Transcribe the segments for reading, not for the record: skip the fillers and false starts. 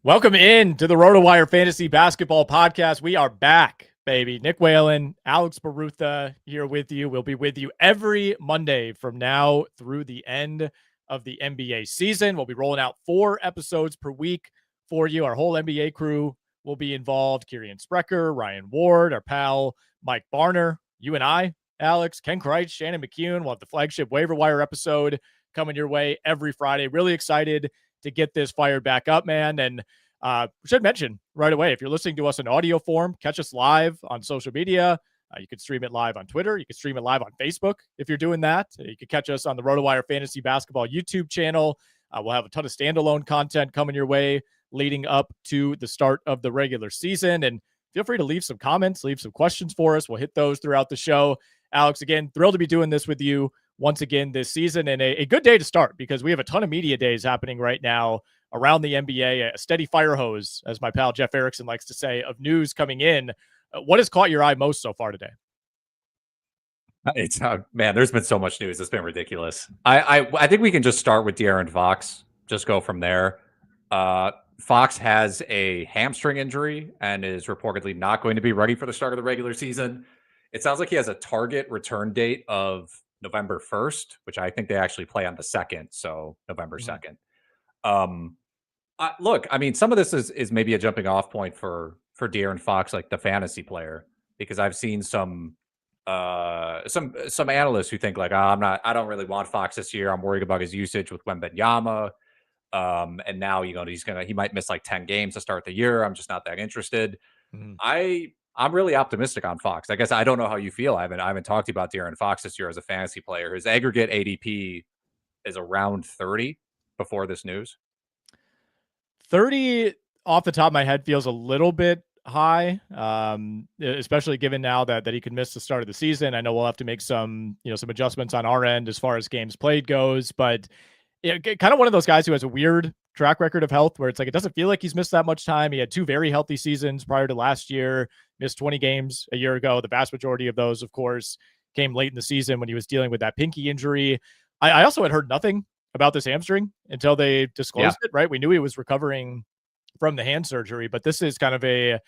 Welcome in to the RotoWire Fantasy Basketball Podcast. We are back, baby. Nick Whalen, Alex Barutha here with you. We'll be with you every Monday from now through the end of the NBA season. We'll be rolling out 4 episodes per week for you. Our whole NBA crew will be involved. Kieran Sprecher, Ryan Ward, our pal Mike Barner, you and I, Alex, Ken Kreitz, Shannon McCune. We'll have the flagship waiver wire episode coming your way every Friday. Really excited to get this fired back up, man. And should mention right away, if you're listening to us in audio form, catch us live on social media. You can stream it live on Twitter. You can stream it live on Facebook if you're doing that. You can catch us on the RotoWire Fantasy Basketball YouTube channel. We'll have a ton of standalone content coming your way leading up to the start of the regular season. And feel free to leave some comments, leave some questions for us. We'll hit those throughout the show. Alex, again, thrilled to be doing this with you once again this season, and a good day to start because we have a ton of media days happening right now around the NBA, a steady fire hose, as my pal Jeff Erickson likes to say, of news coming in. What has caught your eye most so far today? It's man, there's been so much news. It's been ridiculous. I think we can just start with De'Aaron Fox, just go from there. Fox has a hamstring injury and is reportedly not going to be ready for the start of the regular season. It sounds like he has a target return date of November 1st, which I think they actually play on the 2nd, so November 2nd. Look, I mean, some of this is maybe a jumping off point for De'Aaron Fox, like the fantasy player, because I've seen some analysts who think like, I don't really want Fox this year. I'm worried about his usage with Wembanyama. And now, he might miss like 10 games to start the year. I'm just not that interested. I'm really optimistic on Fox. I guess I don't know how you feel. I haven't talked to you about De'Aaron Fox this year as a fantasy player. His aggregate ADP is around 30 before this news. 30 off the top of my head feels a little bit high, especially given now that he could miss the start of the season. I know we'll have to make some adjustments on our end as far as games played goes, but kind of one of those guys who has a weird track record of health where it's like it doesn't feel like he's missed that much time. He had 2 very healthy seasons prior to last year, missed 20 games a year ago. The vast majority of those, of course, came late in the season when he was dealing with that pinky injury. I also had heard nothing about this hamstring until they disclosed it, right? We knew he was recovering from the hand surgery, but this is kind of a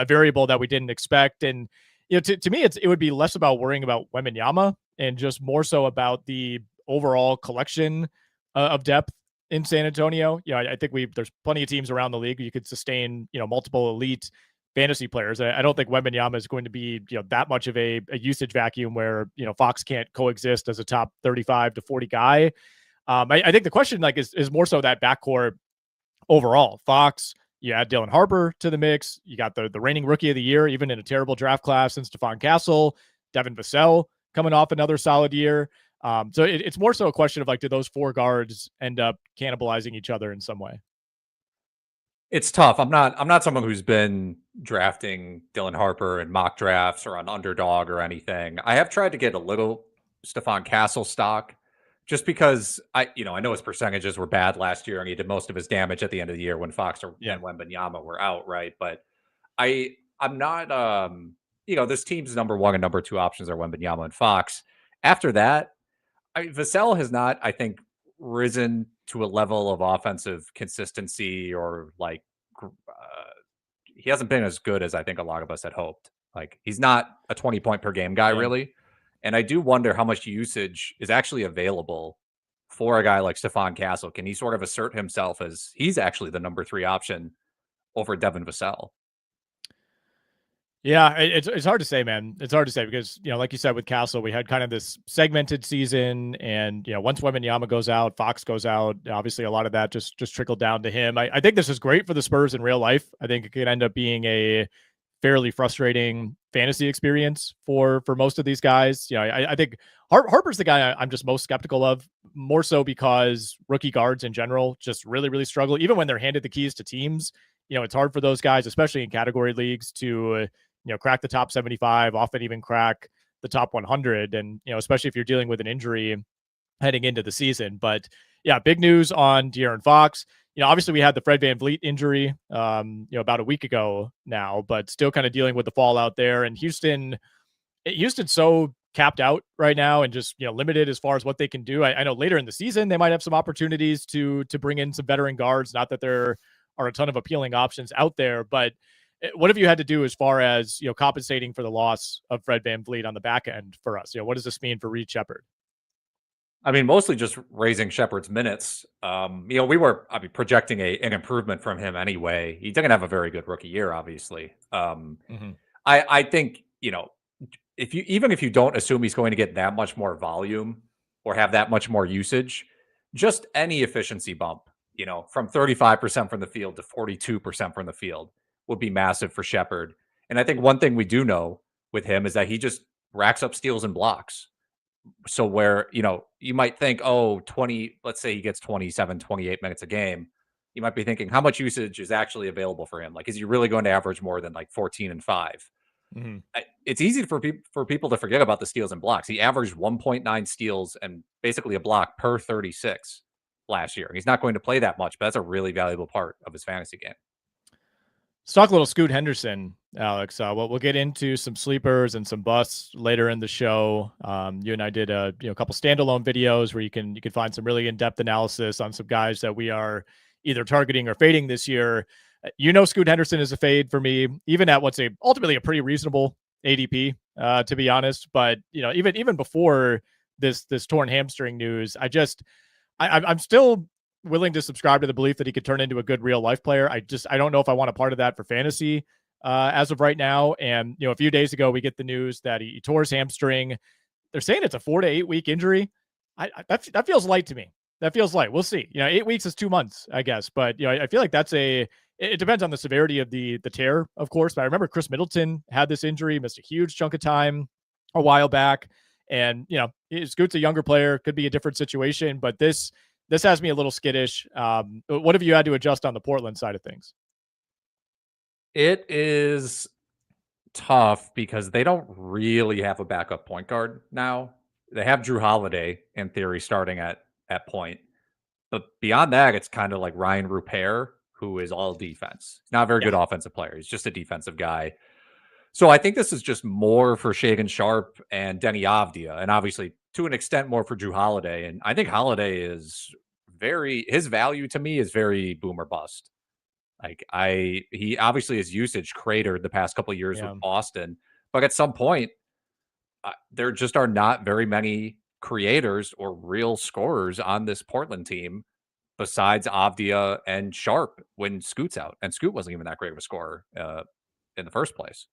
variable that we didn't expect. And, to me, it would be less about worrying about Wembanyama and just more so about the overall collection of depth in San Antonio. I think there's plenty of teams around the league you could sustain, multiple elite fantasy players. I don't think Wembanyama is going to be, that much of a usage vacuum where, Fox can't coexist as a top 35 to 40 guy. I think the question is more so that backcourt overall. Fox, you add Dylan Harper to the mix. You got the reigning rookie of the year, even in a terrible draft class, and Stephon Castle, Devin Vassell coming off another solid year. So it's more so a question of do those 4 guards end up cannibalizing each other in some way? It's tough. I'm not someone who's been drafting Dylan Harper in mock drafts or on Underdog or anything. I have tried to get a little Stephon Castle stock just because I know his percentages were bad last year and he did most of his damage at the end of the year when Fox and Wembanyama were out, right? But I'm not this team's number 1 and number 2 options are Wembanyama and Fox. After that, Vassell has not, I think, risen to a level of offensive consistency or he hasn't been as good as I think a lot of us had hoped. He's not a 20 point per game guy, really. And I do wonder how much usage is actually available for a guy like Stephon Castle. Can he sort of assert himself as he's actually the number 3 option over Devin Vassell? Yeah, it's hard to say, man. It's hard to say because, like you said, with Castle, we had kind of this segmented season. And, once Wembanyama goes out, Fox goes out, obviously a lot of that just trickled down to him. I think this is great for the Spurs in real life. I think it could end up being a fairly frustrating fantasy experience for most of these guys. I think Harper's the guy I'm just most skeptical of, more so because rookie guards in general just really, really struggle. Even when they're handed the keys to teams, it's hard for those guys, especially in category leagues, to crack the top 75, often even crack the top 100. And, especially if you're dealing with an injury heading into the season. But yeah, big news on De'Aaron Fox. Obviously we had the Fred VanVleet injury, about a week ago now, but still kind of dealing with the fallout there. And Houston's so capped out right now and just, limited as far as what they can do. I know later in the season, they might have some opportunities to bring in some veteran guards. Not that they're are a ton of appealing options out there. But what have you had to do as far as, compensating for the loss of Fred VanVleet on the back end for us? What does this mean for Reed Sheppard? I mean, mostly just raising Sheppard's minutes. We were projecting an improvement from him anyway. He didn't have a very good rookie year, obviously. I think, if you don't assume he's going to get that much more volume or have that much more usage, just any efficiency bump, from 35% from the field to 42% from the field would be massive for Sheppard. And I think one thing we do know with him is that he just racks up steals and blocks. So where, you might think, 20, let's say he gets 27, 28 minutes a game. You might be thinking, how much usage is actually available for him? Like, is he really going to average more than like 14 and 5? It's easy for people to forget about the steals and blocks. He averaged 1.9 steals and basically a block per 36 last year. He's not going to play that much, but that's a really valuable part of his fantasy game. Let's talk a little Scoot Henderson, Alex. We'll get into some sleepers and some busts later in the show. You and I did a couple standalone videos where you can find some really in-depth analysis on some guys that we are either targeting or fading this year. Scoot Henderson is a fade for me, even at what's ultimately a pretty reasonable ADP, to be honest. But even before this torn hamstring news, I'm still willing to subscribe to the belief that he could turn into a good real life player. I don't know if I want a part of that for fantasy as of right now. And, a few days ago, we get the news that he tore his hamstring. They're saying it's a 4 to 8 week injury. That feels light to me. That feels light. We'll see. 8 weeks is 2 months, I guess. But, I feel like it depends on the severity of the tear, of course. But I remember Chris Middleton had this injury, missed a huge chunk of time a while back. And, Scoot's a younger player, could be a different situation, but this has me a little skittish. What have you had to adjust on the Portland side of things? It is tough because they don't really have a backup point guard now. They have Drew Holiday, in theory, starting at point. But beyond that, it's kind of like Ryan Rupert, who is all defense. He's not a very good offensive player. He's just a defensive guy. So I think this is just more for Shagan Sharp and Denny Avdia, and obviously to an extent more for Drew Holiday. And I think Holiday is his value to me is very boom or bust. Like he obviously his usage cratered the past couple of years with Boston, but at some point there just are not very many creators or real scorers on this Portland team besides Avdia and Sharp when Scoot's out. And Scoot wasn't even that great of a scorer in the first place.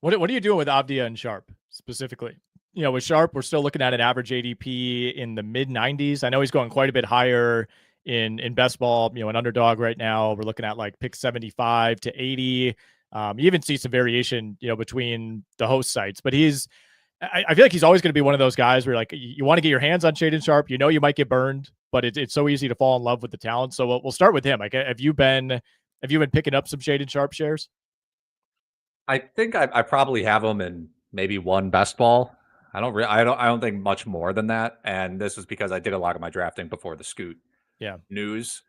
What are you doing with Avdia and Sharp specifically? With Sharp, we're still looking at an average ADP in the mid 90s. I know he's going quite a bit higher in best ball, an underdog right now. We're looking at like pick 75 to 80. You even see some variation, between the host sites, but I feel like he's always going to be one of those guys where like you want to get your hands on Shaden Sharp, you might get burned, but it's so easy to fall in love with the talent. So we'll start with him. Like, have you been picking up some Shaden Sharp shares? I think I probably have him in maybe one best ball. I don't think much more than that. And this was because I did a lot of my drafting before the Scoot news.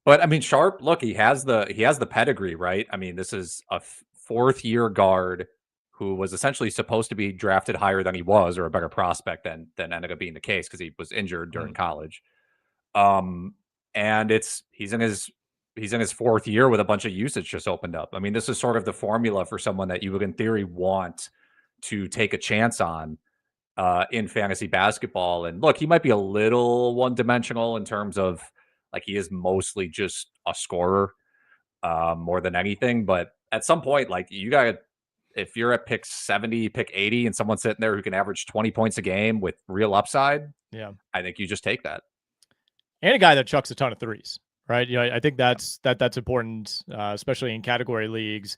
But I mean, Sharp, look, he has the pedigree, right? I mean, this is a fourth year guard who was essentially supposed to be drafted higher than he was, or a better prospect than ended up being the case because he was injured during college. And he's in his fourth year with a bunch of usage just opened up. I mean, this is sort of the formula for someone that you would in theory want to take a chance on in fantasy basketball. And look, he might be a little one-dimensional in terms of like he is mostly just a scorer more than anything. But at some point, like if you're at pick 70, pick 80, and someone's sitting there who can average 20 points a game with real upside, I think you just take that. And a guy that chucks a ton of threes, right? I think that's important, especially in category leagues.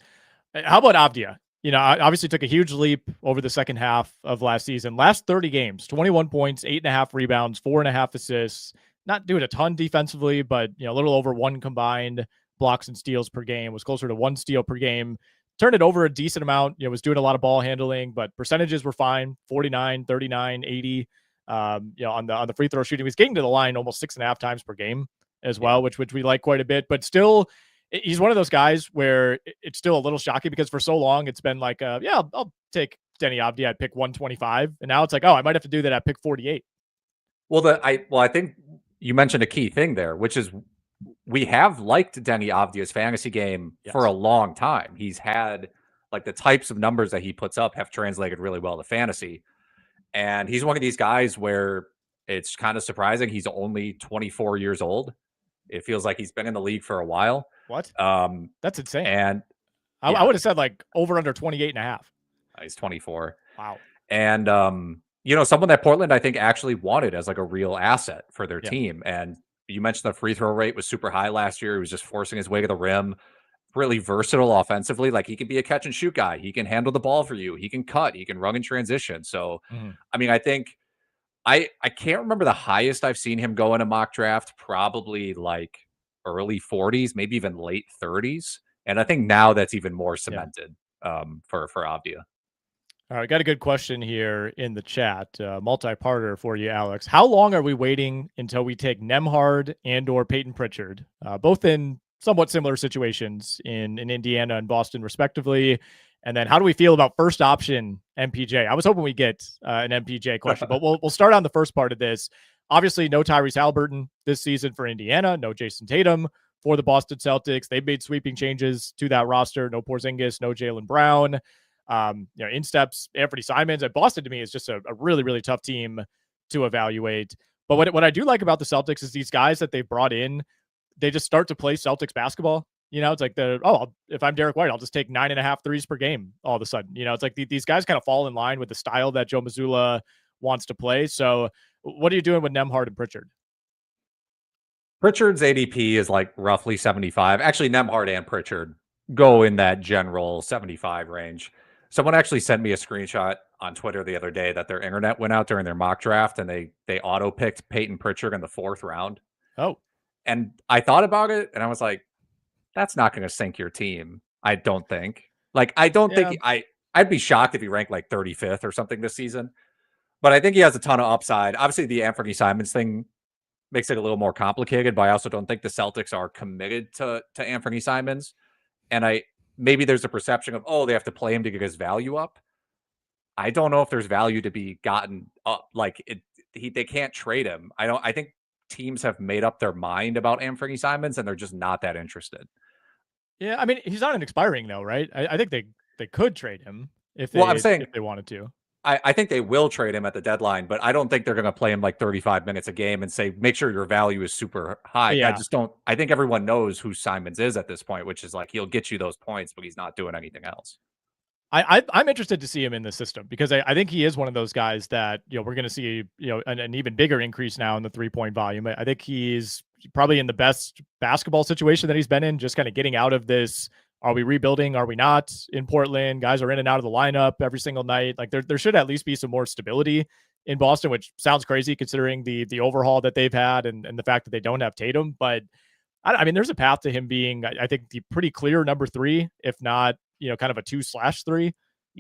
How about Avdia? Obviously took a huge leap over the second half of last season. Last 30 games, 21 points, 8.5 rebounds, 4.5 assists. Not doing a ton defensively, but a little over 1 combined blocks and steals per game. Was closer to 1 steal per game. Turned it over a decent amount. Was doing a lot of ball handling, but percentages were fine. 49, 39, 80. On the free throw shooting, he was getting to the line almost 6.5 times per game as well, which we like quite a bit. But still, he's one of those guys where it's still a little shocking because for so long it's been like, I'll take Denny Avdia at pick 125, and now it's like, I might have to do that at pick 48. Well, I think you mentioned a key thing there, which is we have liked Denny Avdia's fantasy game for a Yes. long time. He's had like the types of numbers that he puts up have translated really well to fantasy. And he's one of these guys where it's kind of surprising he's only 24 years old. It feels like he's been in the league for a while. What? Um, That's insane. and I yeah, would have said like over under 28 and a half. he's 24. Wow. And someone that Portland I think actually wanted as like a real asset for their Yeah. team. And you mentioned the free throw rate was super high last year. He was just forcing his way to the rim. Really versatile offensively. Like he can be a catch and shoot guy. He can handle the ball for you. He can cut. He can run in transition. So, Mhm. I mean, I think I can't remember the highest I've seen him go in a mock draft. Probably like early 40s, maybe even late 30s. And I think now that's even more Yeah. cemented for Avdia. All right, got a good question here in the chat, multi-parter for you, Alex. How long are we waiting until we take Nembhard and or Peyton Pritchard, both in somewhat similar situations in Indiana and Boston, respectively? And then how do we feel about first option MPJ? I was hoping we get an MPJ question, but we'll start on the first part of this. Obviously, no Tyrese Halliburton this season for Indiana, no Jason Tatum for the Boston Celtics. They've made sweeping changes to that roster. No Porzingis, no Jalen Brown. In steps Anthony Simons. And Boston to me is just a really, really tough team to evaluate. But what I do like about the Celtics is these guys that they've brought in, they just start to play Celtics basketball. It's like if I'm Derek White, I'll just take 9.5 threes per game all of a sudden. It's like these guys kind of fall in line with the style that Joe Mazzulla wants to play. So what are you doing with Nembhard and Pritchard? Pritchard's ADP is like roughly 75. Actually, Nembhard and Pritchard go in that general 75 range. Someone actually sent me a screenshot on Twitter the other day that their internet went out during their mock draft and they auto picked Peyton Pritchard in the 4th round. Oh, And I thought about it and I was like, that's not going to sink your team. I don't think. Like, I don't yeah. think I'd be shocked if he ranked like 35th or something this season. But I think he has a ton of upside. Obviously, the Anthony Simons thing makes it a little more complicated, but I also don't think the Celtics are committed to Anthony Simons. And maybe there's a perception of, oh, they have to play him to get his value up. I don't know if there's value to be gotten up. Like they can't trade him. I think teams have made up their mind about Anthony Simons and they're just not that interested. Yeah, I mean, he's not an expiring though, right? I think they could trade him if Well, I'm they saying wanted to. I think they will trade him at the deadline, but I don't think they're going to play him like 35 minutes a game and say, make sure your value is super high. I Yeah. just don't. I think everyone knows who Simons is at this point, which is like he'll get you those points, but he's not doing anything else. I'm interested to see him in the system because I think he is one of those guys that we're going to see an even bigger increase now in the 3-point volume. I think he's probably in the best basketball situation that he's been in, just kind of getting out of this. Are we rebuilding? Are we not in Portland? Guys are in and out of the lineup every single night. Like there should at least be some more stability in Boston, which sounds crazy considering the overhaul that they've had and the fact that they don't have Tatum. But I mean, there's a path to him being, I think, the pretty clear number 3, if not, kind of a 2/3,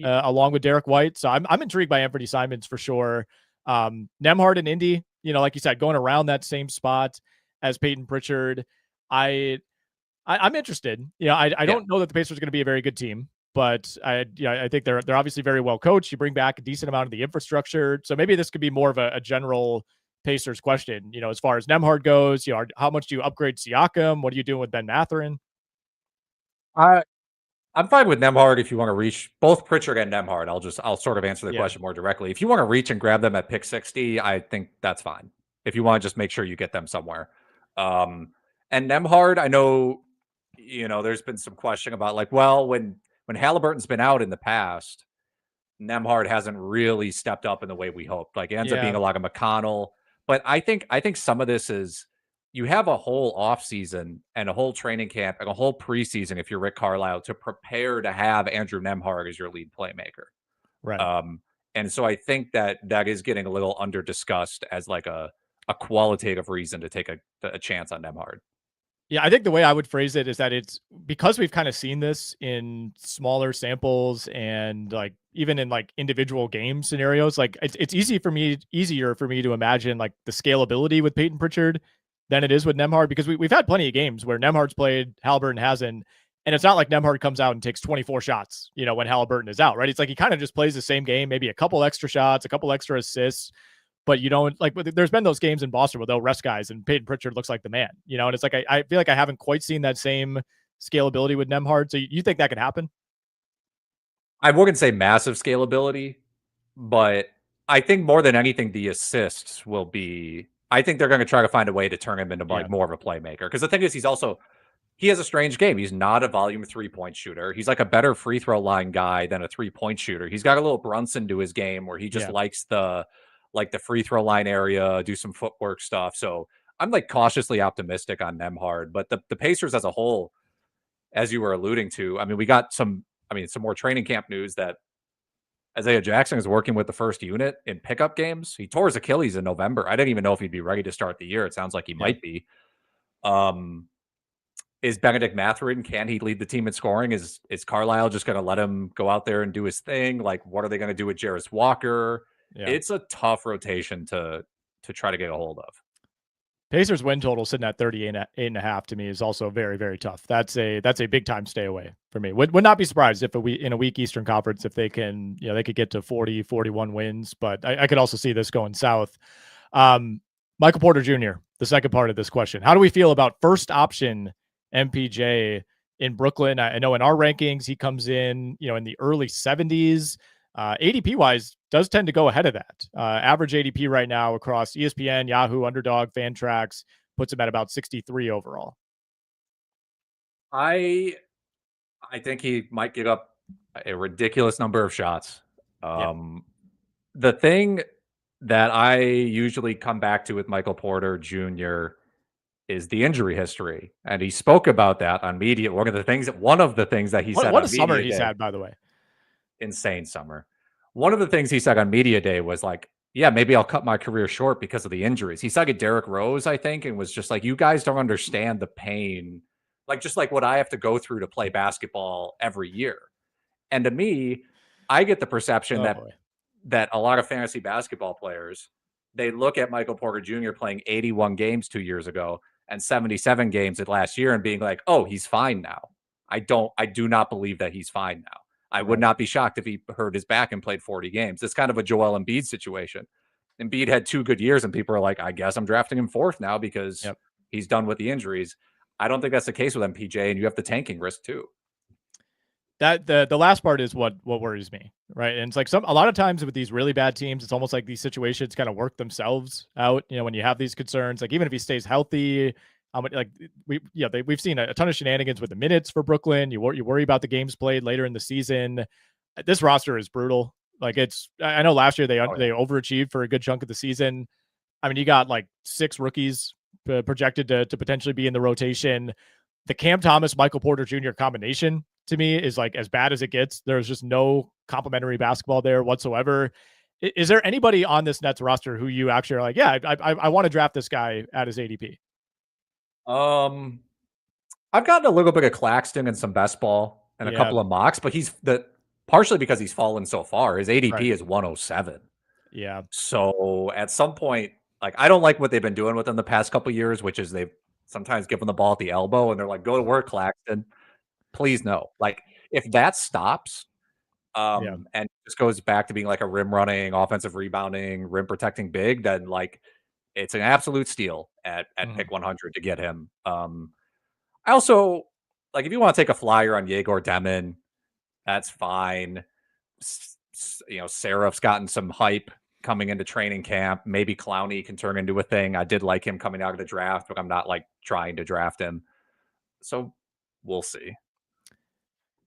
along with Derek White. So I'm intrigued by Anthony Simons for sure. Nembhard and Indy, like you said, going around that same spot as Peyton Pritchard. I'm interested. I don't know that the Pacers are going to be a very good team, but I think they're obviously very well coached. You bring back a decent amount of the infrastructure, so maybe this could be more of a general Pacers question. As far as Nembhard goes, how much do you upgrade Siakam? What are you doing with Ben Mathurin? I'm fine with Nembhard if you want to reach both Pritchard and Nembhard. I'll sort of answer the question more directly. If you want to reach and grab them at pick 60, I think that's fine. If you want to just make sure you get them somewhere. And Nembhard, I know, there's been some question about like, well, when Halliburton's been out in the past, Nembhard hasn't really stepped up in the way we hoped. Like it ends up being a lot of McConnell. But I think some of this is you have a whole offseason and a whole training camp and a whole preseason if you're Rick Carlisle to prepare to have Andrew Nembhard as your lead playmaker. Right. And so I think that is getting a little under discussed as like a qualitative reason to take a chance on Nembhard. Yeah, I think the way I would phrase it is that it's because we've kind of seen this in smaller samples and like even in like individual game scenarios, like it's easier for me to imagine like the scalability with Peyton Pritchard than it is with Nembhard because we've had plenty of games where Nembhard's played, Halliburton hasn't, and it's not like Nembhard comes out and takes 24 shots, when Halliburton is out, right? It's like he kind of just plays the same game, maybe a couple extra shots, a couple extra assists, but you don't like. There's been those games in Boston where they'll rest guys, and Peyton Pritchard looks like the man, and it's like I feel like I haven't quite seen that same scalability with Nembhard. So you think that could happen? I wouldn't say massive scalability, but I think more than anything, the assists will be. I think they're going to try to find a way to turn him into like more of a playmaker. Because the thing is, he has a strange game. He's not a volume 3-point shooter. He's like a better free throw line guy than a 3-point shooter. He's got a little Brunson to his game where he just likes the free throw line area, do some footwork stuff. So I'm like cautiously optimistic on Nembhard. But the Pacers as a whole, as you were alluding to, I mean, we got some more training camp news that Isaiah Jackson is working with the first unit in pickup games. He tore his Achilles in November. I didn't even know if he'd be ready to start the year. It sounds like he might be. Is Benedict Mathurin, can he lead the team in scoring? Is Carlisle just going to let him go out there and do his thing? Like, what are they going to do with Jarris Walker? Yeah. It's a tough rotation to try to get a hold of. Pacers win total sitting at 38.5 to me is also very, very tough. That's a big time stay away for me. Would not be surprised if in a weak Eastern Conference, if they can, they could get to 40, 41 wins, but I could also see this going south. Michael Porter Jr., the second part of this question. How do we feel about first option MPJ in Brooklyn? I know in our rankings, he comes in, in the early 70s. ADP wise does tend to go ahead of that. Average ADP right now across ESPN, Yahoo, Underdog, Fantrax puts him at about 63 overall. I think he might give up a ridiculous number of shots. The thing that I usually come back to with Michael Porter Jr. is the injury history, and he spoke about that on media. One of the things that he said. What a summer he's had, by the way. Insane summer. One of the things he said on media day was like, yeah, maybe I'll cut my career short because of the injuries. He cited Derrick Rose, I think, and was just like, you guys don't understand the pain, just like what I have to go through to play basketball every year. And to me, I get the perception that a lot of fantasy basketball players, they look at Michael Porter Jr. playing 81 games 2 years ago and 77 games at last year and being like, oh, he's fine now. I do not believe that he's fine now. I would not be shocked if he hurt his back and played 40 games. It's kind of a Joel Embiid situation. Embiid had 2 good years and people are like, I guess I'm drafting him 4th now because he's done with the injuries. I don't think that's the case with MPJ, and you have the tanking risk too. That the last part is what worries me, right? And it's like a lot of times with these really bad teams, it's almost like these situations kind of work themselves out. When you have these concerns, like even if he stays healthy, we've seen a ton of shenanigans with the minutes for Brooklyn. You worry about the games played later in the season. This roster is brutal. Like I know last year they overachieved for a good chunk of the season. I mean, you got like 6 rookies projected to potentially be in the rotation. The Cam Thomas, Michael Porter Jr. combination to me is like as bad as it gets. There's just no complimentary basketball there whatsoever. Is there anybody on this Nets roster who you actually are like, yeah, I want to draft this guy at his ADP? I've gotten a little bit of Claxton and some best ball and a couple of mocks, but partially because he's fallen so far. His ADP is 107. Yeah. So at some point, like, I don't like what they've been doing with him the past couple of years, which is they've sometimes given the ball at the elbow and they're like, go to work, Claxton. Please no. Like, if that stops, and just goes back to being like a rim running, offensive rebounding, rim protecting big, then like it's an absolute steal at pick 100 to get him. I also like, if you want to take a flyer on Yegor Demin, that's fine. Seraph's gotten some hype coming into training camp. Maybe Clowney can turn into a thing. I did like him coming out of the draft, but I'm not like trying to draft him. So we'll see.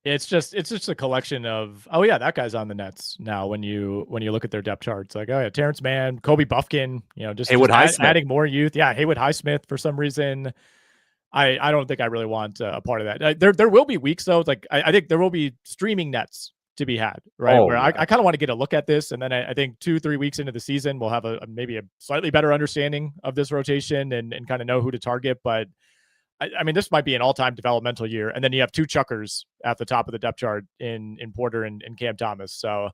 It's just a collection of, oh yeah, that guy's on the Nets now. When you look at their depth charts, like, oh yeah, Terrence Mann, Kobe Buffkin, just adding more youth. Yeah, Haywood Highsmith for some reason. I don't think I really want a part of that. There will be weeks though. It's like I think there will be streaming Nets to be had, right? Where I kind of want to get a look at this, and then I think 2-3 weeks into the season we'll have maybe a slightly better understanding of this rotation and kind of know who to target. But I mean, this might be an all-time developmental year, and then you have 2 chuckers at the top of the depth chart in Porter and Cam Thomas. So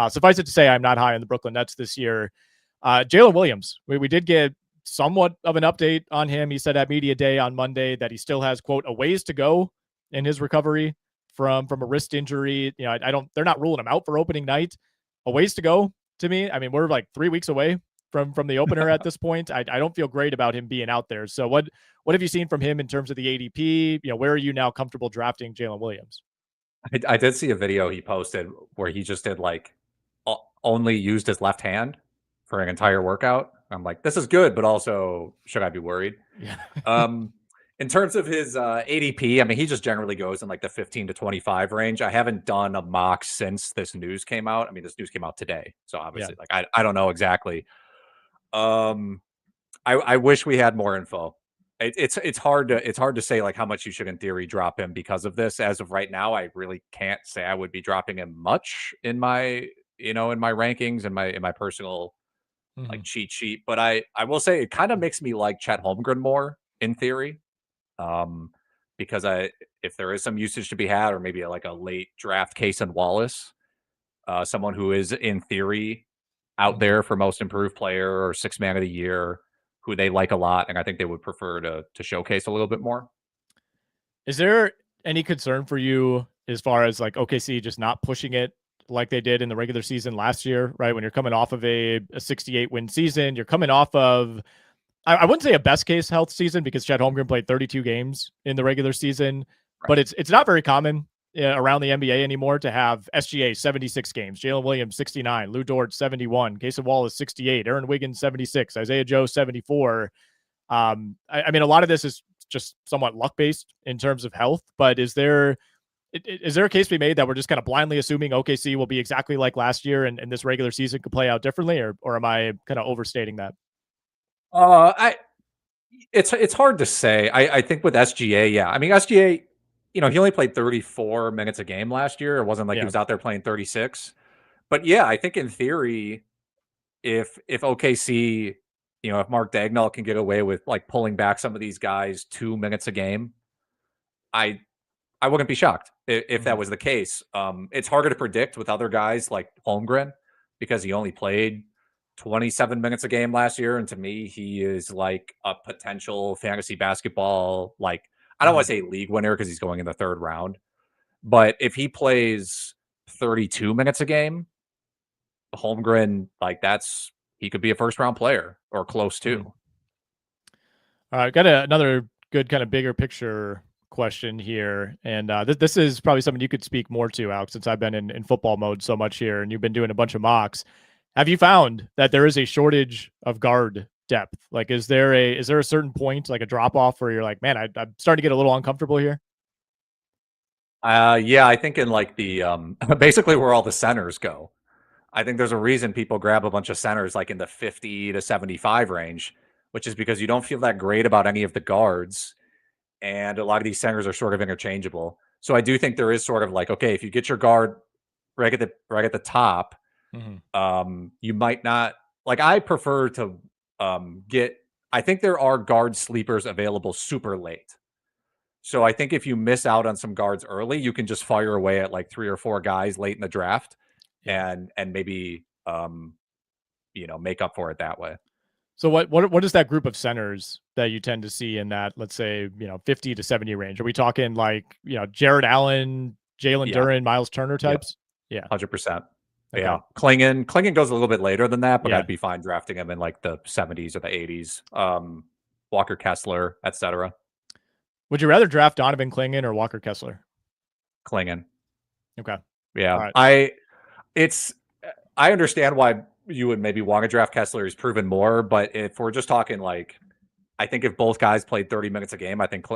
suffice it to say, I'm not high on the Brooklyn Nets this year. Jalen Williams, we did get somewhat of an update on him. He said at media day on Monday that he still has, quote, a ways to go in his recovery from a wrist injury. They're not ruling him out for opening night. A ways to go to me. I mean, we're like 3 weeks away from the opener at this point. I don't feel great about him being out there. So what have you seen from him in terms of the ADP? Where are you now comfortable drafting Jalen Williams? I did see a video he posted where he just did like only used his left hand for an entire workout. I'm like, this is good, but also should I be worried? Yeah. In terms of his ADP, I mean, he just generally goes in like the 15 to 25 range. I haven't done a mock since this news came out. I mean, this news came out today, so obviously, like I don't know exactly. I wish we had more info. It's hard to say like how much you should in theory drop him because of this. As of right now, I really can't say I would be dropping him much in my in my rankings and my personal like cheat sheet. But I will say it kind of makes me like Chet Holmgren more in theory. Because if there is some usage to be had, or maybe like a late draft case in Wallace, someone who is in theory out there for most improved player or sixth man of the year, who they like a lot, and I think they would prefer to showcase a little bit more. Is there any concern for you as far as like OKC just not pushing it like they did in the regular season last year, right? When you're coming off of a 68 win season, you're coming off of, I wouldn't say a best case health season because Chet Holmgren played 32 games in the regular season, but it's not very common around the NBA anymore to have SGA 76 games, Jalen Williams 69, Lou Dort 71, Casey Wallace 68, Aaron Wiggins 76, Isaiah Joe 74. I mean, a lot of this is just somewhat luck based in terms of health, but is there a case to be made that we're just kind of blindly assuming OKC will be exactly like last year and this regular season could play out differently, or am I kind of overstating that? It's hard to say. I think with SGA, yeah. I mean, SGA, he only played 34 minutes a game last year. It wasn't like he was out there playing 36. But yeah, I think in theory, if OKC, if Mark Daigneault can get away with like pulling back some of these guys 2 minutes a game, I wouldn't be shocked if that was the case. It's harder to predict with other guys like Holmgren because he only played 27 minutes a game last year. And to me, he is like a potential fantasy basketball, like, I don't want to say league winner because he's going in the third round. But if he plays 32 minutes a game, Holmgren, like he could be a first round player or close to. All right. Got another good kind of bigger picture question here. And this is probably something you could speak more to, Alex, since I've been in football mode so much here and you've been doing a bunch of mocks. Have you found that there is a shortage of guard depth? Like, is there a certain point, like a drop off where you're like, man, I'm starting to get a little uncomfortable here? Yeah, I think in like the basically where all the centers go. I think there's a reason people grab a bunch of centers like in the 50 to 75 range, which is because you don't feel that great about any of the guards. And a lot of these centers are sort of interchangeable. So I do think there is sort of like, okay, if you get your guard right at the top, you might not like, I prefer to I think there are guard sleepers available super late. So I think if you miss out on some guards early, you can just fire away at like 3 or 4 guys late in the draft and maybe make up for it that way. So what is that group of centers that you tend to see in that, let's say, 50 to 70 range? Are we talking like, Jared Allen, Jalen Duren, Miles Turner types? Yeah. 100%. Okay. Yeah. Klingon goes a little bit later than that, but I'd be fine drafting him in like the 70s or the 80s. Walker Kessler, etc. Would you rather draft Donovan Klingon or Walker Kessler? Klingon. Okay. Yeah. Right. I understand why you would maybe want to draft Kessler. He's proven more, but if we're just talking like, I think if both guys played 30 minutes a game, I think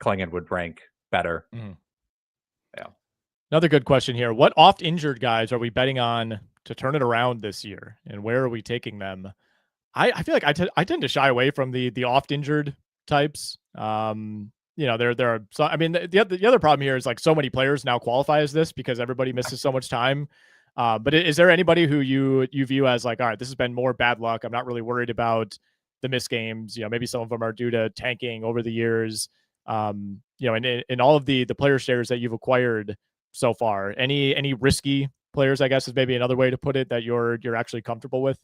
Klingon would rank better. Yeah. Another good question here. What oft injured guys are we betting on to turn it around this year, and where are we taking them? I feel like I tend to shy away from the oft injured types. There are so, I mean, the other problem here is like so many players now qualify as this because everybody misses so much time. But is there anybody who you view as like, all right, this has been more bad luck, I'm not really worried about the missed games, maybe some of them are due to tanking over the years, and in all of the player shares that you've acquired so far, any risky players, I guess is maybe another way to put it, that you're actually comfortable with?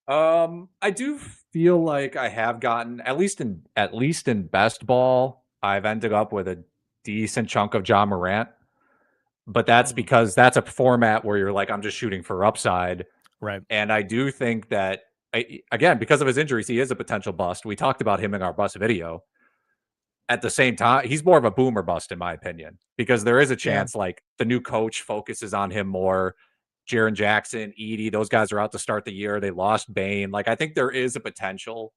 I do feel like I have gotten at least in best ball, I've ended up with a decent chunk of John Morant, but that's because that's a format where you're like, I'm just shooting for upside. Right. And I do think that again, because of his injuries, he is a potential bust. We talked about him in our bust video. At the same time, he's more of a boomer bust, in my opinion, because there is a Yeah. chance like the new coach focuses on him more. Jaren Jackson, Edey, those guys are out to start the year. They lost Bane. Like, I think there is a potential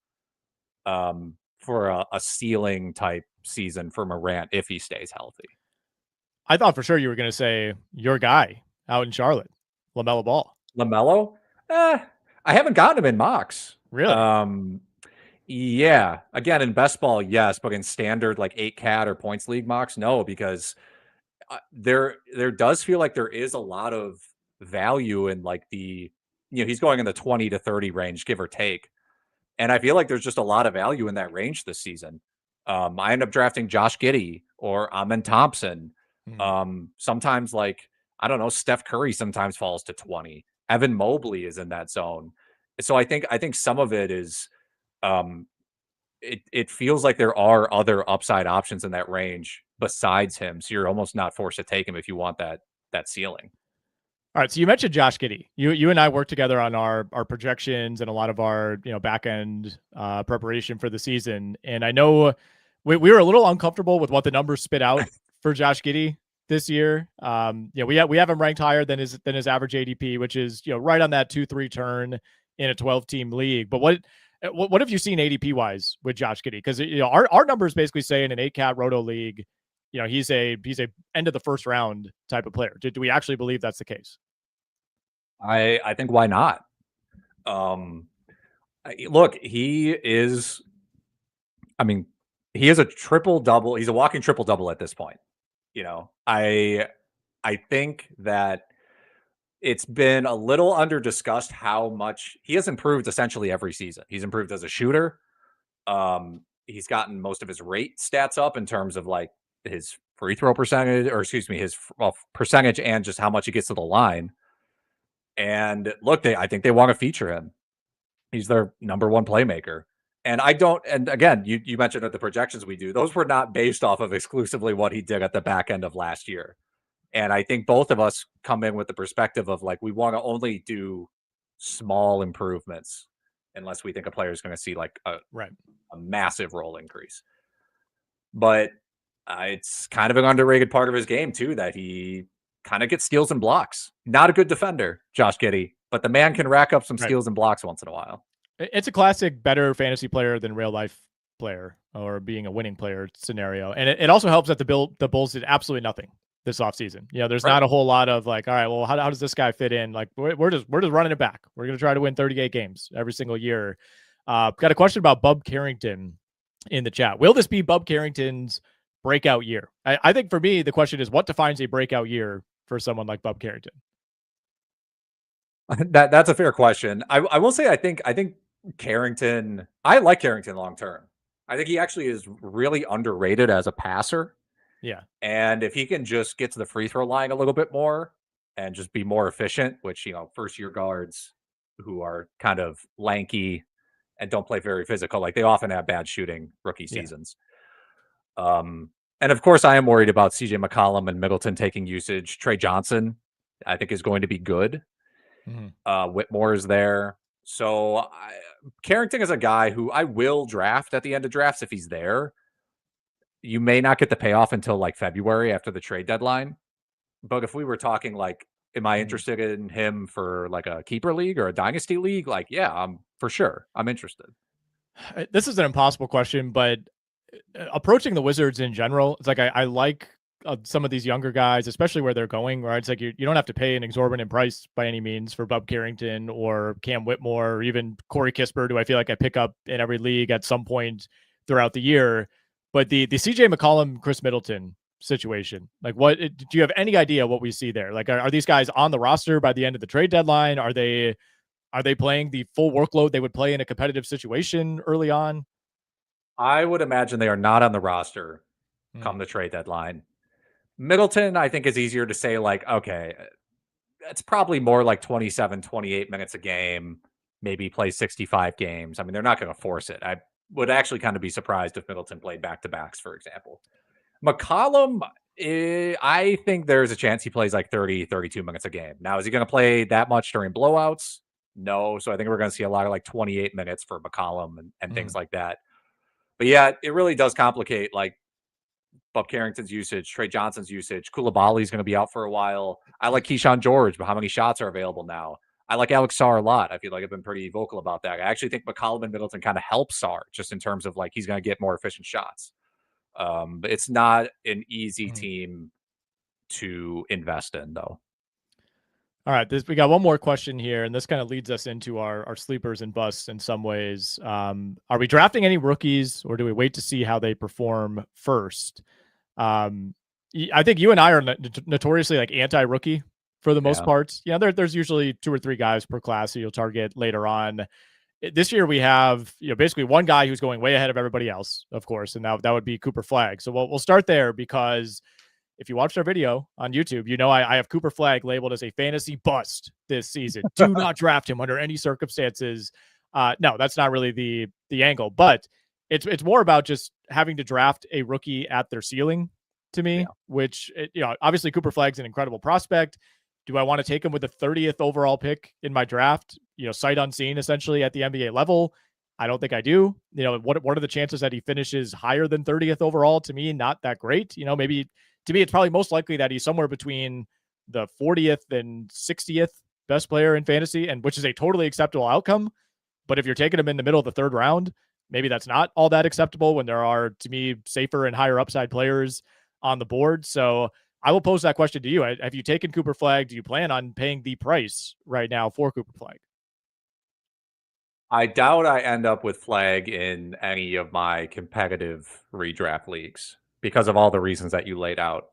for a ceiling type season for Morant if he stays healthy. I thought for sure you were going to say your guy out in Charlotte, LaMelo Ball. LaMelo? I haven't gotten him in mocks. Really? Yeah. Again, in best ball, yes, but in standard like 8-cat or points league mocks, no, because there does feel like there is a lot of value in like he's going in the 20 to 30 range, give or take. And I feel like there's just a lot of value in that range this season. I end up drafting Josh Giddey or Amen Thompson. Sometimes like, I don't know, Steph Curry sometimes falls to 20. Evan Mobley is in that zone. So I think some of it is it feels like there are other upside options in that range besides him. So you're almost not forced to take him if you want that ceiling. All right. So you mentioned Josh Giddey. You and I worked together on our projections and a lot of our back end preparation for the season. And I know we were a little uncomfortable with what the numbers spit out for Josh Giddey this year. We have him ranked higher than his average ADP, which is right on that 2-3 turn in a 12-team league. But what have you seen ADP wise with Josh Giddey? Because our numbers basically say in an 8-cat roto league, he's a end of the first round type of player. Do we actually believe that's the case? I think why not? Look, he is. I mean, he is a triple double. He's a walking triple double at this point. I think that it's been a little under discussed how much he has improved essentially every season. He's improved as a shooter. He's gotten most of his rate stats up in terms of like his free throw percentage, or excuse me, his percentage and just how much he gets to the line. And look, I think they want to feature him. He's their number one playmaker. And again, you mentioned that the projections we do, those were not based off of exclusively what he did at the back end of last year. And I think both of us come in with the perspective of like, we want to only do small improvements unless we think a player is going to see like a massive role increase. But it's kind of an underrated part of his game too, that he kind of gets steals and blocks. Not a good defender, Josh Giddey, but the man can rack up some steals and blocks once in a while. It's a classic better fantasy player than real life player or being a winning player scenario. And it also helps that the Bulls did absolutely nothing this offseason. There's not a whole lot of like, all right, well, how does this guy fit in? Like we're just running it back. We're going to try to win 38 games every single year. Got a question about Bub Carrington in the chat. Will this be Bub Carrington's breakout year? I think for me, the question is what defines a breakout year for someone like Bub Carrington? That's a fair question. I will say, I think Carrington, I like Carrington long term. I think he actually is really underrated as a passer. Yeah. And if he can just get to the free throw line a little bit more and just be more efficient, which, first year guards who are kind of lanky and don't play very physical, like they often have bad shooting rookie seasons. And of course, I am worried about CJ McCollum and Middleton taking usage. Trey Johnson, I think, is going to be good. Whitmore is there. So Carrington is a guy who I will draft at the end of drafts if he's there. You may not get the payoff until like February after the trade deadline. But if we were talking like, am I interested in him for like a keeper league or a dynasty league? Like, yeah, for sure. I'm interested. This is an impossible question, but approaching the Wizards in general, it's like I like some of these younger guys, especially where they're going, right? It's like you don't have to pay an exorbitant price by any means for Bub Carrington or Cam Whitmore or even Corey Kispert, who I feel like I pick up in every league at some point throughout the year. But the CJ McCollum, Chris Middleton situation, like do you have any idea what we see there? Like, are these guys on the roster by the end of the trade deadline? Are they playing the full workload they would play in a competitive situation early on? I would imagine they are not on the roster come the trade deadline. Middleton, I think, is easier to say, like, okay, it's probably more like 27, 28 minutes a game, maybe play 65 games. I mean, they're not going to force it. I would actually kind of be surprised if Middleton played back-to-backs, for example. McCollum, I think there's a chance he plays like 30, 32 minutes a game. Now, is he going to play that much during blowouts? No. So I think we're going to see a lot of like 28 minutes for McCollum and things like that. But yeah, it really does complicate like Bub Carrington's usage, Trey Johnson's usage. Koulibaly's going to be out for a while. I like Keyshawn George, but how many shots are available now? I like Alex Sarr a lot. I feel like I've been pretty vocal about that. I actually think McCollum and Middleton kind of help Sarr just in terms of like he's going to get more efficient shots. But it's not an easy team to invest in, though. All right, we got one more question here, and this kind of leads us into our sleepers and busts in some ways. Are we drafting any rookies, or do we wait to see how they perform first? I think you and I are notoriously like anti-rookie for the most part. You know, there's usually 2 or 3 guys per class who you'll target later on. This year we have, you know, basically one guy who's going way ahead of everybody else, of course, and that would be Cooper Flagg. So we'll start there, because if you watched our video on YouTube, you know I have Cooper Flagg labeled as a fantasy bust this season. Do not draft him under any circumstances. No, that's not really the angle, but it's more about just having to draft a rookie at their ceiling to me, which, you know, obviously Cooper Flagg's an incredible prospect. Do I want to take him with the 30th overall pick in my draft, you know, sight unseen essentially at the NBA level? I don't think I do. You know, what are the chances that he finishes higher than 30th overall? To me, not that great. You know, maybe to me, it's probably most likely that he's somewhere between the 40th and 60th best player in fantasy, and which is a totally acceptable outcome. But if you're taking him in the middle of the 3rd round, maybe that's not all that acceptable when there are, to me, safer and higher upside players on the board. So I will pose that question to you. Have you taken Cooper Flagg? Do you plan on paying the price right now for Cooper Flagg? I doubt I end up with Flagg in any of my competitive redraft leagues because of all the reasons that you laid out.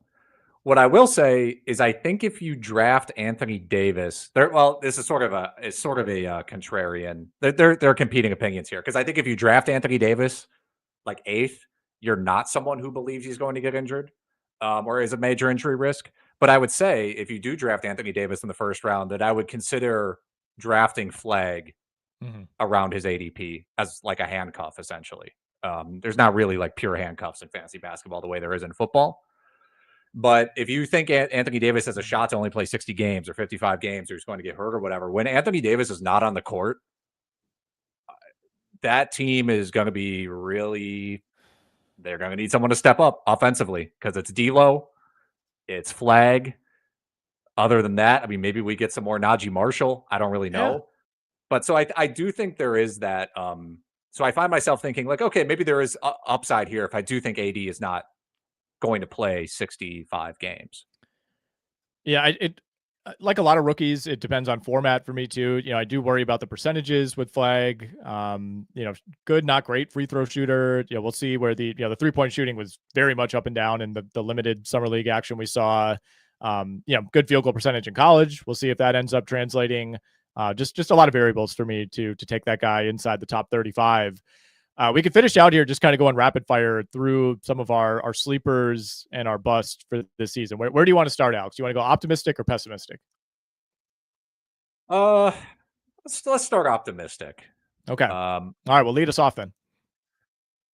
What I will say is I think if you draft Anthony Davis, this is sort of a contrarian. They're competing opinions here, because I think if you draft Anthony Davis like 8th, you're not someone who believes he's going to get injured or is a major injury risk. But I would say if you do draft Anthony Davis in the 1st round, that I would consider drafting Flagg around his ADP as like a handcuff, essentially. There's not really like pure handcuffs in fantasy basketball the way there is in football. But if you think Anthony Davis has a shot to only play 60 games or 55 games, or he's going to get hurt or whatever, when Anthony Davis is not on the court, that team is going to be they're going to need someone to step up offensively, because it's D'Lo, it's Flagg. Other than that, I mean, maybe we get some more Najee Marshall. I don't really know. Yeah. But so I do think there is that. So I find myself thinking like, okay, maybe there is upside here if I do think AD is not going to play 65 games. Yeah, it like a lot of rookies, it depends on format for me too. You know, I do worry about the percentages with Flagg. You know, good, not great free throw shooter. You know, we'll see where the 3-point shooting was very much up and down in the limited summer league action we saw. You know, good field goal percentage in college. We'll see if that ends up translating. Just a lot of variables for me to take that guy inside the top 35. We could finish out here just kind of going rapid fire through some of our sleepers and our busts for this season. Where do you want to start, Alex? Do you want to go optimistic or pessimistic? Let's start optimistic. Okay. All right. Well, lead us off then.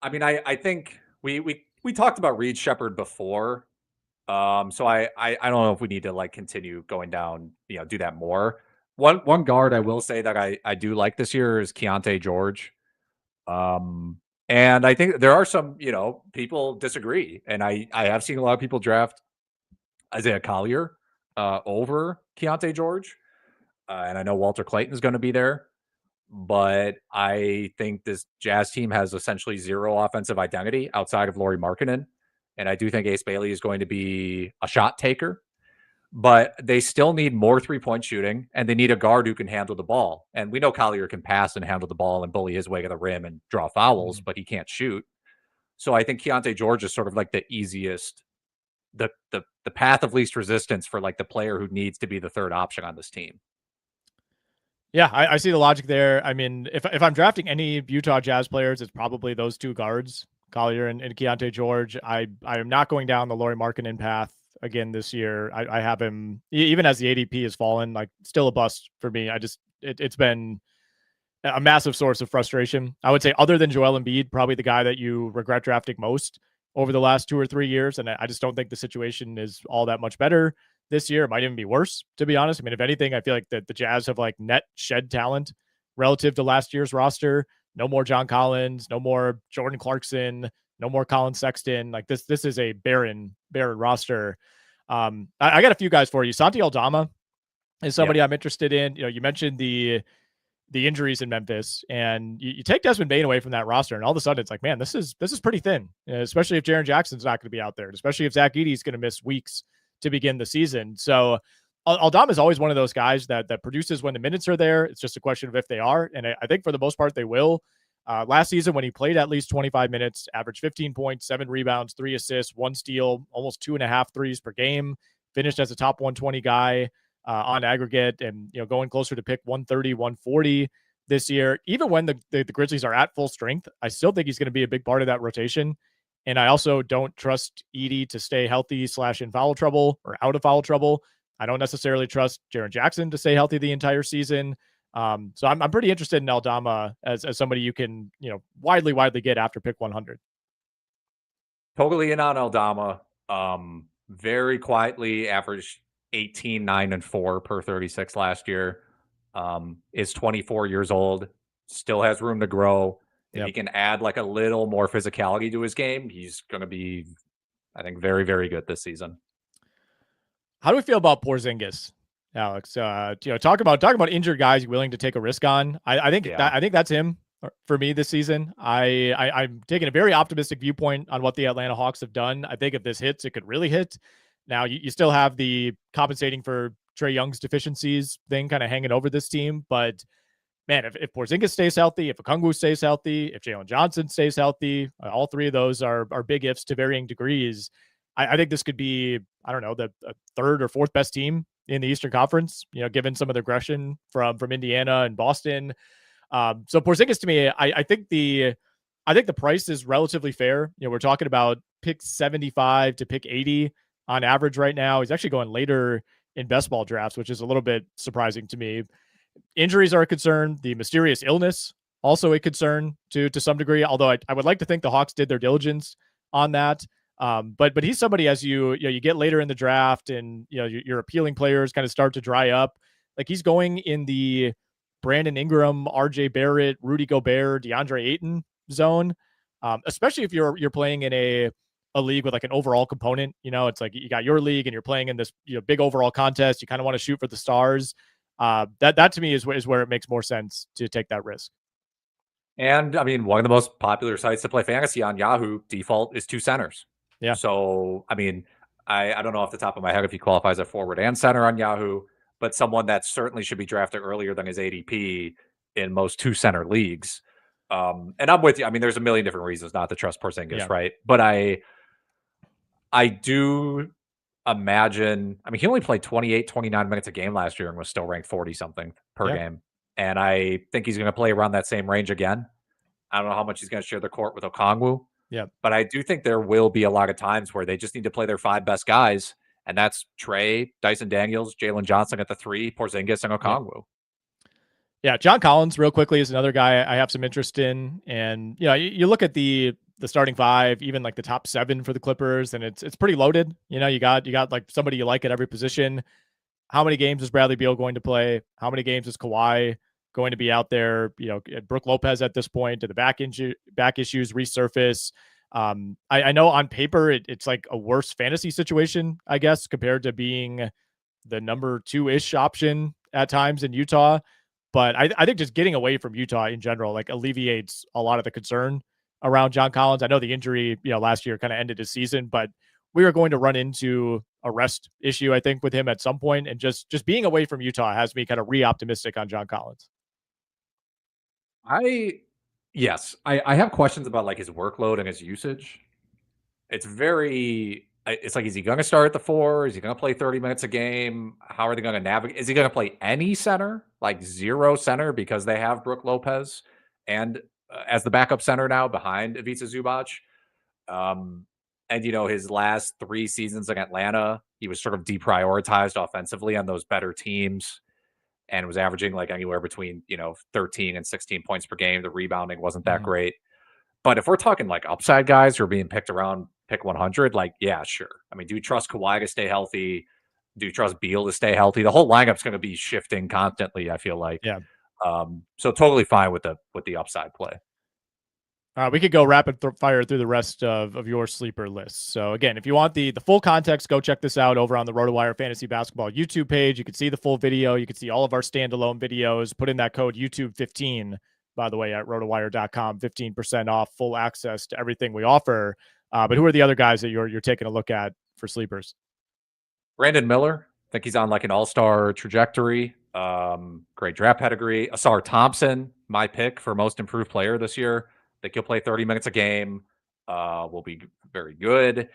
I mean, I think we talked about Reed Sheppard before. So I don't know if we need to like continue going down, you know, do that more. One guard I will say that I do like this year is Keontae George. And I think there are some, you know, people disagree. And I have seen a lot of people draft Isaiah Collier over Keontae George. And I know Walter Clayton is going to be there. But I think this Jazz team has essentially zero offensive identity outside of Lauri Markkanen. And I do think Ace Bailey is going to be a shot taker. But they still need more 3-point shooting, and they need a guard who can handle the ball. And we know Collier can pass and handle the ball and bully his way to the rim and draw fouls, but he can't shoot. So I think Keontae George is sort of like the easiest, the path of least resistance for like the player who needs to be the 3rd option on this team. Yeah, I see the logic there. I mean, if I'm drafting any Utah Jazz players, it's probably those 2 guards, Collier and Keontae George. I am not going down the Lauri Markkanen path again this year. I have him, even as the ADP has fallen, like still a bust for me. It's been a massive source of frustration. I would say, other than Joel Embiid, probably the guy that you regret drafting most over the last 2 or 3 years. And I just don't think the situation is all that much better. this year. It might even be worse, to be honest. I mean, if anything, I feel like that the Jazz have like net shed talent relative to last year's roster. No more John Collins, no more Jordan Clarkson, no more Colin Sexton. Like this is a barren roster. I got a few guys for you. Santi Aldama is somebody I'm interested in. You mentioned the injuries in Memphis, and you take Desmond Bane away from that roster, and all of a sudden it's like, man, this is pretty thin, especially if Jaren Jackson's not going to be out there, and especially if Zach Edey is going to miss weeks to begin the season. So Aldama is always one of those guys that produces when the minutes are there. It's just a question of if they are, and I think for the most part they will. Last season, when he played at least 25 minutes, averaged 15 points, 7 rebounds, 3 assists, 1 steal, almost 2.5 threes per game, finished as a top 120 guy on aggregate, and going closer to pick 130, 140 this year. Even when the Grizzlies are at full strength, I still think he's going to be a big part of that rotation. And I also don't trust Edey to stay healthy / in foul trouble or out of foul trouble. I don't necessarily trust Jaren Jackson to stay healthy the entire season. So I'm pretty interested in Aldama as somebody you can, widely get after pick 100. Totally in on Aldama. Very quietly averaged 18, 9, and 4 per 36 last year. Is 24 years old, still has room to grow. If he can add like a little more physicality to his game, he's going to be, I think, very, very good this season. How do we feel about Porzingis, Alex? Talk about injured guys willing to take a risk on. I think that's him for me this season. I'm taking a very optimistic viewpoint on what the Atlanta Hawks have done. I think if this hits, it could really hit. Now you still have the compensating for Trae Young's deficiencies thing kind of hanging over this team, but man, if Porzingis stays healthy, if Okongwu stays healthy, if Jalen Johnson stays healthy, all three of those are big ifs to varying degrees. I think this could be, I don't know, the third or fourth best team in the Eastern Conference, given some of the aggression from Indiana and Boston. So Porzingis, to me, I think the price is relatively fair. We're talking about pick 75 to pick 80 on average right now. He's actually going later in best ball drafts, which is a little bit surprising to me. Injuries are a concern. The mysterious illness, also a concern to some degree, although I would like to think the Hawks did their diligence on that. But he's somebody, as you get later in the draft and your appealing players kind of start to dry up. Like he's going in the Brandon Ingram, RJ Barrett, Rudy Gobert, DeAndre Ayton zone, especially if you're playing in a league with like an overall component. It's like you got your league and you're playing in this big overall contest. You kind of want to shoot for the stars. That to me is where it makes more sense to take that risk. And I mean, one of the most popular sites to play fantasy on, Yahoo, default is 2 centers. Yeah. So, I mean, I don't know off the top of my head if he qualifies at forward and center on Yahoo, but someone that certainly should be drafted earlier than his ADP in most 2 center leagues. And I'm with you. I mean, there's a million different reasons not to trust Porzingis, right? But I do imagine, I mean, he only played 28, 29 minutes a game last year and was still ranked 40 something per game. And I think he's going to play around that same range again. I don't know how much he's going to share the court with Okongwu. Yeah. But I do think there will be a lot of times where they just need to play their 5 best guys. And that's Trae, Dyson Daniels, Jalen Johnson at the 3, Porzingis, and Okongwu. Yeah. John Collins, real quickly, is another guy I have some interest in. And, you look at the starting 5, even like the top 7 for the Clippers, and it's pretty loaded. You got like somebody you like at every position. How many games is Bradley Beal going to play? How many games is Kawhi going to be out there? Brook Lopez at this point, do the back issues resurface? I know on paper it's like a worse fantasy situation, I guess, compared to being the number 2-ish option at times in Utah. But I think just getting away from Utah in general like alleviates a lot of the concern around John Collins. I know the injury, last year kind of ended his season, but we are going to run into a rest issue, I think, with him at some point. And just being away from Utah has me kind of re-optimistic on John Collins. I have questions about like his workload and his usage. It's like, is he going to start at the 4? Is he going to play 30 minutes a game? How are they going to navigate? Is he going to play any center, like 0 center, because they have Brook Lopez and as the backup center now behind Ivica Zubac? And, his last 3 seasons in Atlanta, he was sort of deprioritized offensively on those better teams and was averaging like anywhere between, 13 and 16 points per game. The rebounding wasn't that great. But if we're talking like upside guys who are being picked around pick 100, like, yeah, sure. I mean, do you trust Kawhi to stay healthy? Do you trust Beal to stay healthy? The whole lineup's going to be shifting constantly, I feel like. Yeah. So totally fine with the upside play. We could go rapid fire through the rest of your sleeper list. So again, if you want the full context, go check this out over on the RotoWire Fantasy Basketball YouTube page. You can see the full video. You can see all of our standalone videos. Put in that code YouTube15, by the way, at rotowire.com, 15% off, full access to everything we offer. But who are the other guys that you're taking a look at for sleepers? Brandon Miller, I think he's on like an all-star trajectory. Great draft pedigree. Asar Thompson, my pick for most improved player this year. I think he'll play 30 minutes a game. Will be very good.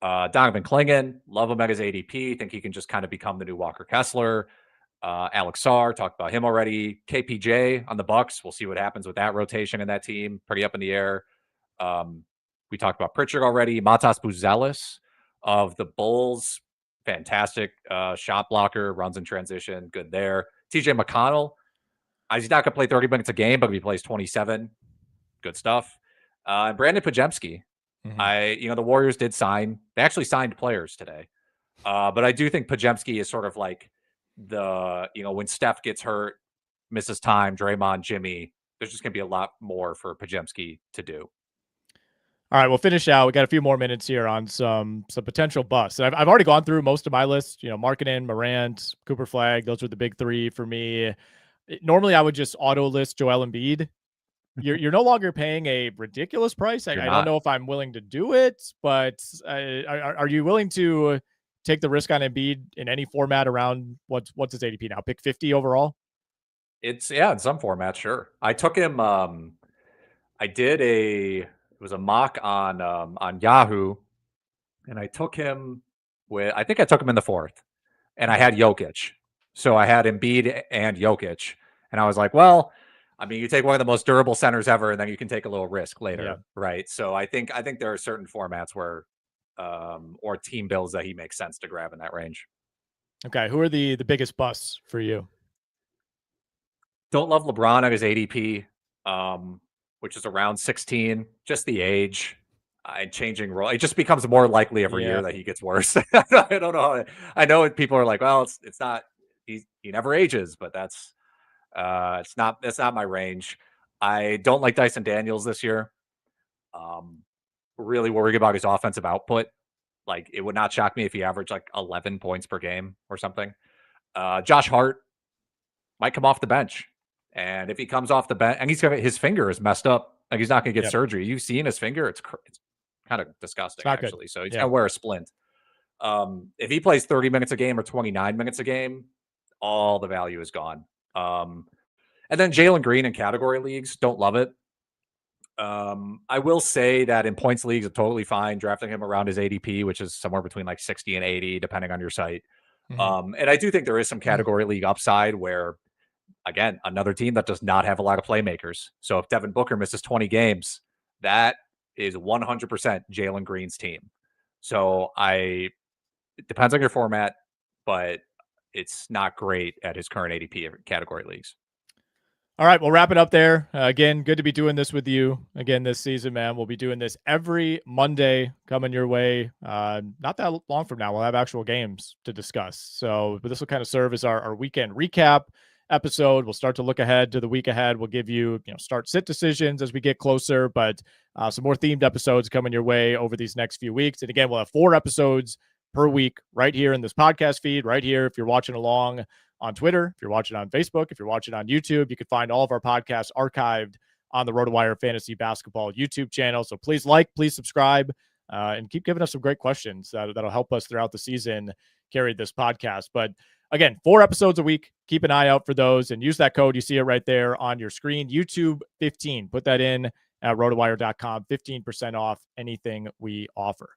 Donovan Clingan, love him at his ADP. Think he can just kind of become the new Walker Kessler. Alex Sarr, talked about him already. KPJ on the Bucks. We'll see what happens with that rotation in that team. Pretty up in the air. We talked about Pritchard already. Matas Buzelis of the Bulls. Fantastic shot blocker, runs in transition. Good there. TJ McConnell. He's not going to play 30 minutes a game, but if he plays 27, good stuff. And Brandon Pajemski. The Warriors did sign. They actually signed players today. But I do think Pajemski is sort of like when Steph gets hurt, misses time, Draymond, Jimmy, there's just going to be a lot more for Pajemski to do. All right, we'll finish out. We got a few more minutes here on some potential busts. I've already gone through most of my list. Markkanen, Morant, Cooper Flagg. Those are the big three for me. Normally, I would just auto list Joel Embiid. You're no longer paying a ridiculous price. I don't know if I'm willing to do it, but are you willing to take the risk on Embiid in any format around what's his ADP now? Pick 50 overall? In some format, sure. I took him. It was a mock on Yahoo, and I took him I think I took him in the 4th, and I had Jokic. So I had Embiid and Jokic, and I was like, well, I mean, you take one of the most durable centers ever, and then you can take a little risk later, right? So I think there are certain formats where, or team builds that he makes sense to grab in that range. Okay, who are the biggest busts for you? Don't love LeBron at his ADP, which is around 16. Just the age and changing role. It just becomes more likely every year that he gets worse. I don't know. I know people are like, well, it's not. He never ages, but that's not my range. I don't like Dyson Daniels this year. Really worried about his offensive output. Like, it would not shock me if he averaged like 11 points per game or something. Josh Hart might come off the bench. And if he comes off the bench, and his finger is messed up, like he's not going to get surgery. You've seen his finger; it's kind of disgusting, actually. Good. So he's going to wear a splint. If he plays 30 minutes a game or 29 minutes a game, all the value is gone. And then Jalen Green in category leagues, don't love it. I will say that in points leagues, it's totally fine drafting him around his ADP, which is somewhere between like 60 and 80, depending on your site. And I do think there is some category league upside where, again, another team that does not have a lot of playmakers. So if Devin Booker misses 20 games, that is 100% Jalen Green's team. So it depends on your format, but it's not great at his current ADP category leagues. All right, we'll wrap it up there. Again, good to be doing this with you again this season, man. We'll be doing this every Monday coming your way. Not that long from now, we'll have actual games to discuss. So but this will kind of serve as our weekend recap episode. We'll start to look ahead to the week ahead. We'll give you, start sit decisions as we get closer, but some more themed episodes coming your way over these next few weeks. And again, we'll have 4 episodes per week right here in this podcast feed, right here. If you're watching along on Twitter, if you're watching on Facebook, if you're watching on YouTube, you can find all of our podcasts archived on the RotoWire Fantasy Basketball YouTube channel. So please please subscribe, and keep giving us some great questions that'll help us throughout the season carry this podcast. But again, 4 episodes a week. Keep an eye out for those and use that code. You see it right there on your screen. YouTube 15. Put that in at rotowire.com. 15% off anything we offer.